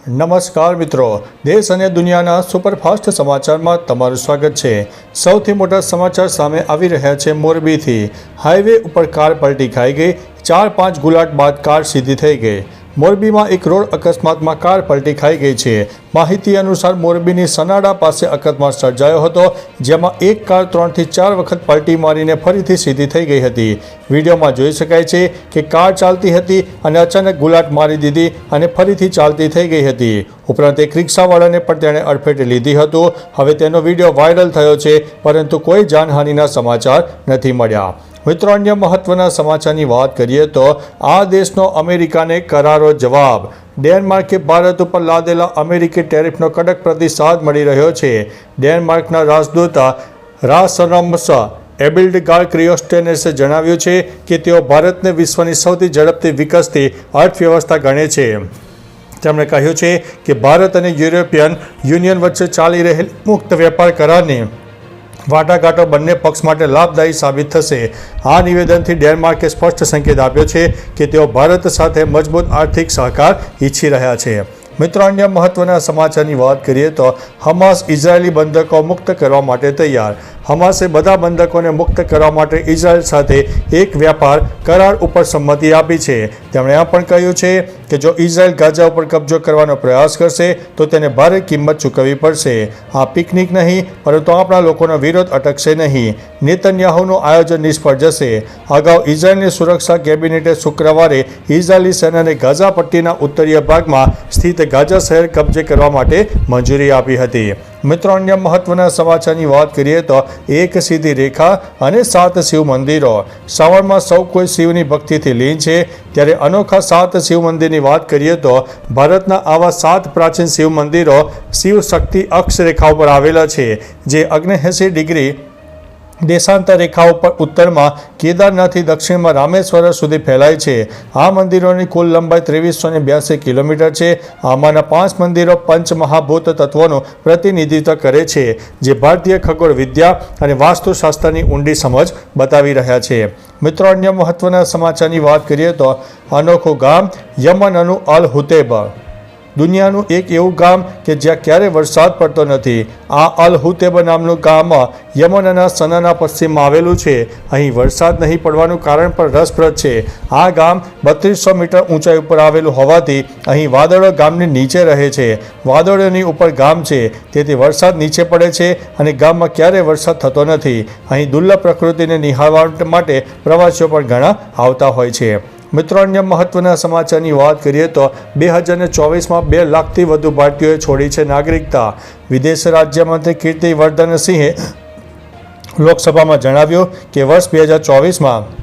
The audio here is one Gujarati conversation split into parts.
નમસ્કાર મિત્રો, દેશ અને દુનિયાના સુપરફાસ્ટ સમાચારમાં તમારું સ્વાગત છે। સૌથી મોટા સમાચાર સામે આવી રહ્યા છે મોરબીથી। હાઈવે ઉપર કાર પલટી ખાઈ ગઈ, 4-5 ગુલાટ બાદ કાર સીધી થઈ ગઈ। મોરબીમાં એક રોડ અકસ્માતમાં કાર પલટી ખાઈ ગઈ છે। માહિતી અનુસાર મોરબીની સનાડા પાસે અકસ્માત સર્જાયો હતો, જેમાં એક કાર 3 થી 4 વખત પલટી મારીને ફરીથી સીધી થઈ ગઈ હતી। વિડીયોમાં જોઈ શકાય છે કે કાર ચાલતી હતી અને અચાનક ગુલાટ મારી દીધી અને ફરીથી ચાલતી થઈ ગઈ હતી। ઉપરાંત એક રિક્ષાવાળાને પણ તેણે અડફેટે લીધી હતું। હવે તેનો વિડીયો વાયરલ થયો છે, પરંતુ કોઈ જાનહાનિના સમાચાર નથી મળ્યા। મિત્રો, અન્ય મહત્વના સમાચારની વાત કરીએ તો આ દેશનો અમેરિકાને કરારો જવાબ। ડેનમાર્કે ભારત ઉપર લાદેલા અમેરિકી ટેરિફનો કડક પ્રતિસાદ મળી રહ્યો છે। ડેનમાર્કના રાજદૂત રાસમસ એબિલ્ડગાર્ડ ક્રિયોસ્ટેનેસે જણાવ્યું છે કે તેઓ ભારતને વિશ્વની સૌથી ઝડપથી વિકસતી અર્થવ્યવસ્થા ગણે છે। તેમણે કહ્યું છે કે ભારત અને યુરોપિયન યુનિયન વચ્ચે ચાલી રહેલ મુક્ત વેપાર કરારની વાટાઘાટો બંને પક્ષ માટે લાભદાયી સાબિત થશે। આ નિવેદનથી ડેનમાર્કે સ્પષ્ટ સંકેત આપ્યો છે કે તેઓ ભારત સાથે મજબૂત આર્થિક સહકાર ઈચ્છી રહ્યા છે। મિત્રો, અન્ય મહત્વના સમાચારની વાત કરીએ તો હમાસ ઇઝરાયેલી બંધકો મુક્ત કરવા માટે તૈયાર। હમાસે બધા બંધકોને મુક્ત કરવા માટે ઇઝરાયેલ સાથે એક વ્યાપાર કરાર ઉપર સંમતિ આપી છે। તેમણે આ પણ કહ્યું છે કે જો ઇઝરાયેલ ગાઝા ઉપર કબજો કરવાનો પ્રયાસ કરશે તો તેને ભારે કિંમત ચૂકવવી પડશે। આ પિકનિક નહીં, પરંતુ આપણા લોકોનો વિરોધ અટકશે નહીં। નેતન્યાહુનું આયોજન નિષ્ફળ જશે। અગાઉ ઇઝરાયેલની સુરક્ષા કેબિનેટે શુક્રવારે ઇઝરાયેલી સેનાને ગાઝા પટ્ટીના ઉત્તરીય ભાગમાં સ્થિત ગાઝા શહેર કબજે કરવા માટે મંજૂરી આપી હતી। મિત્રો, અન્ય મહત્વના સમાચારની વાત કરીએ તો એક સીધી રેખા અને 7 શિવ મંદિરો। શ્રાવણમાં સૌ કોઈ શિવની ભક્તિથી લીન છે, ત્યારે અનોખા 7 શિવ મંદિરની વાત કરીએ તો ભારતના આવા 7 પ્રાચીન શિવ મંદિરો શિવ શક્તિ અક્ષ રેખા ઉપર આવેલા છે, જે 79 ડિગ્રી દેશાંતર રેખા ઉપર ઉત્તરમાં કેદારનાથથી દક્ષિણમાં રામેશ્વર સુધી ફેલાય છે। આ મંદિરોની કુલ લંબાઈ 2382 કિલોમીટર છે। આમાંના 5 મંદિરો પંચમહાભૂત તત્વોનું પ્રતિનિધિત્વ કરે છે, જે ભારતીય ખગોળ વિદ્યા અને વાસ્તુશાસ્ત્રની ઊંડી સમજ બતાવી રહ્યા છે। મિત્રો, અન્ય મહત્વના સમાચારની વાત કરીએ તો અનોખું ગામ યમનનું અલ હુતૈબ। દુનિયાનું એક એવું ગામ કે જ્યાં ક્યારેય વરસાદ પડતો નથી। આ અલ હુતૈબ નામનું ગામ યમનના સનાના પશ્ચિમમાં આવેલું છે। અહીં વરસાદ નહીં પડવાનું કારણ પણ રસપ્રદ છે। આ ગામ 3200 મીટર ઊંચાઈ ઉપર આવેલું હોવાથી અહીં વાદળો ગામની નીચે રહે છે। વાદળોની ઉપર ગામ છે, તેથી વરસાદ નીચે પડે છે અને ગામમાં ક્યારેય વરસાદ થતો નથી। અહીં દુર્લભ પ્રકૃતિને નિહાળવા માટે પ્રવાસીઓ પણ ઘણા આવતા હોય છે। મિત્રો, અન્ય મહત્વના સમાચારની વાત કરીએ તો 2024માં 2 લાખથી વધુ ભારતીયોએ છોડી છે નાગરિકતા। વિદેશ રાજ્યમંત્રી કીર્તિવર્ધનસિંહે લોકસભામાં જણાવ્યું કે વર્ષ 2024માં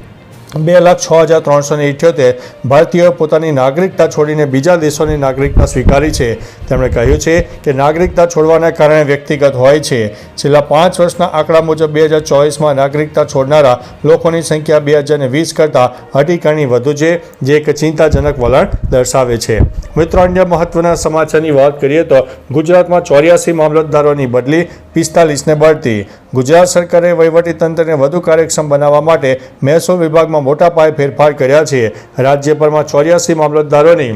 2,06,378 ભારતીયોએ પોતાની નાગરિકતા છોડીને બીજા દેશોની નાગરિકતા સ્વીકારી છે। તેમણે કહ્યું છે કે નાગરિકતા છોડવાના કારણે વ્યક્તિગત હોય છે। છેલ્લા 5 વર્ષના આંકડા મુજબ 2024માં નાગરિકતા છોડનારા લોકોની સંખ્યા 2020 કરતાં 8 ગણી વધુ છે, જે એક ચિંતાજનક વલણ દર્શાવે છે। મિત્રો, અન્ય મહત્વના સમાચારની વાત કરીએ તો ગુજરાતમાં 84 મામલતદારોની બદલી, 45ને બઢતી। ગુજરાત સરકારે વહીવટીતંત્રને વધુ કાર્યક્ષમ બનાવવા માટે મહેસૂલ વિભાગમાં મોટા પાયે ફેરફાર કર્યા છે। રાજ્યભરમાં 84 મામલતદારોની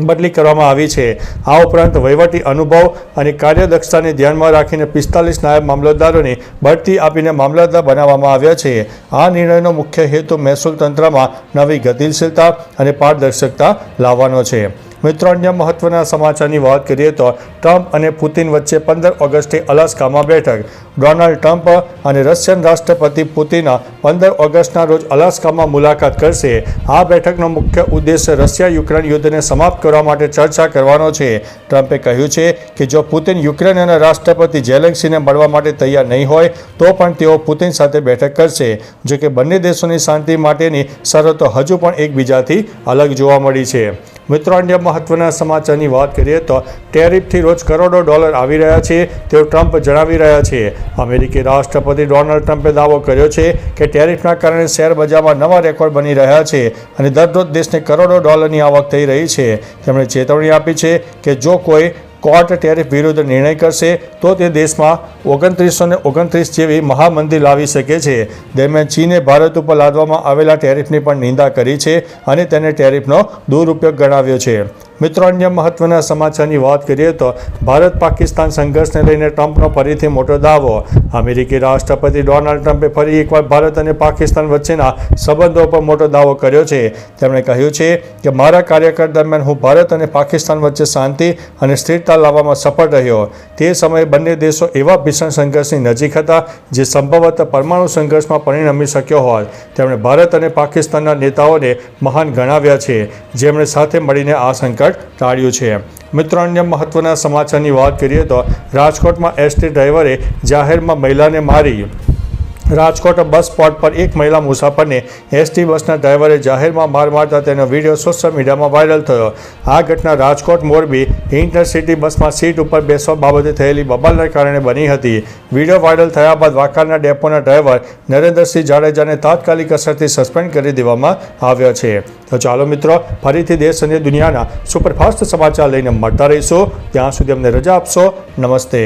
બદલી કરવામાં આવી છે। આ ઉપરાંત વહીવટી અનુભવ અને કાર્યદક્ષતાને ધ્યાનમાં રાખીને 45 નાયબ મામલતદારોની બઢતી આપીને મામલતદાર બનાવવામાં આવ્યા છે। આ નિર્ણયનો મુખ્ય હેતુ મહેસૂલ તંત્રમાં નવી ગતિશીલતા અને પારદર્શકતા લાવવાનો છે। મિત્રો, અન્ય મહત્વના સમાચારની વાત કરીએ તો ટ્રમ્પ અને પુતિન વચ્ચે 15 ઓગસ્ટે અલાસ્કામાં બેઠક। ડોનાલ્ડ ટ્રમ્પ અને રશિયન રાષ્ટ્રપતિ પુતિન 15 ઓગસ્ટના રોજ અલાસ્કામાં મુલાકાત કરશે। આ બેઠકનો મુખ્ય ઉદ્દેશ્ય રશિયા યુક્રેન યુદ્ધને સમાપ્ત કરવા માટે ચર્ચા કરવાનો છે। ટ્રમ્પે કહ્યું છે કે જો પુતિન યુક્રેનના રાષ્ટ્રપતિ ઝેલેન્સ્કીને મળવા માટે તૈયાર નહીં હોય તો પણ તેઓ પુતિન સાથે બેઠક કરશે। જો કે બંને દેશોની શાંતિ માટેની શરતો હજુ પણ એકબીજાથી અલગ જોવા મળી છે। મિત્રો, અન્ય મહત્વના સમાચારની વાત કરીએ તો ટેરિફથી રોજ કરોડો ડોલર આવી રહ્યા છે તેવું ટ્રમ્પ જણાવી રહ્યા છે। અમેરિકી રાષ્ટ્રપતિ ડોનાલ્ડ ટ્રમ્પે દાવો કર્યો છે કે ટેરિફના કારણે શેર બજારમાં નવા રેકોર્ડ બની રહ્યા છે અને દરરોજ દેશને કરોડો ડોલરની આવક થઈ રહી છે। તેમણે ચેતવણી આપી છે કે જો કોઈ કોર્ટ ટેરિફ વિરુદ્ધ નિર્ણય કરશે તો તે દેશમાં 2929 જેવી મહામંદી લાવી શકે છે। દરમિયાન ચીને ભારત ઉપર લાદવામાં આવેલા ટેરિફની પણ નિંદા કરી છે અને તેને ટેરિફનો દુરુપયોગ ગણાવ્યો છે। મિત્રો, અન્ય મહત્વના સમાચારની વાત કરીએ તો ભારત પાકિસ્તાન સંઘર્ષને લઈને ટ્રમ્પનો ફરીથી મોટો દાવો. અમેરિકી રાષ્ટ્રપતિ ડોનાલ્ડ ટ્રમ્પે ફરી એકવાર ભારત અને પાકિસ્તાન વચ્ચેના સંબંધો પર મોટો દાવો કર્યો છે. તેમણે કહ્યું છે કે મારા કાર્યકાળ દરમિયાન હું ભારત અને પાકિસ્તાન વચ્ચે શાંતિ અને સ્થિરતા લાવવામાં સફળ રહ્યો. તે સમયે બંને દેશો એવા ભીષણ સંઘર્ષની નજીક હતા જે સંભવતઃ પરમાણુ સંઘર્ષમાં પરિણમી શક્યો હોત. તેમણે ભારત અને પાકિસ્તાનના નેતાઓને મહાન ગણાવ્યા છે, જેમણે સાથે મળીને આ સંકટ ટાળ્યું છે. મિત્રો, અન્ય મહત્વના સમાચારની વાત કરીએ તો રાજકોટમાં એસટી ડ્રાઈવરે જાહેરમાં મહિલાને મારી. રાજકોટ બસ સ્પોટ પર એક મહિલા મુસાફરને એસટી બસના ડ્રાઈવરે જાહેરમાં માર મારતા તેનો વિડીયો સોશિયલ મીડિયામાં વાયરલ થયો. આ ઘટના રાજકોટ મોરબી ઇન્ટરસિટી બસમાં સીટ ઉપર બેસવા બાબતે થયેલી બબાલના કારણે બની હતી. વિડીયો વાયરલ થયા બાદ વાંકાનેરના ડેપોના ડ્રાઈવર નરેન્દ્રસિંહ જાડેજાને તાત્કાલિક અસરથી સસ્પેન્ડ કરી દેવામાં આવ્યો છે. તો ચાલો મિત્રો, ફરીથી દેશ અને દુનિયાના સુપરફાસ્ટ સમાચાર લઈને મળતા રહીશું. ત્યાં સુધી અમને રજા આપશો. નમસ્તે.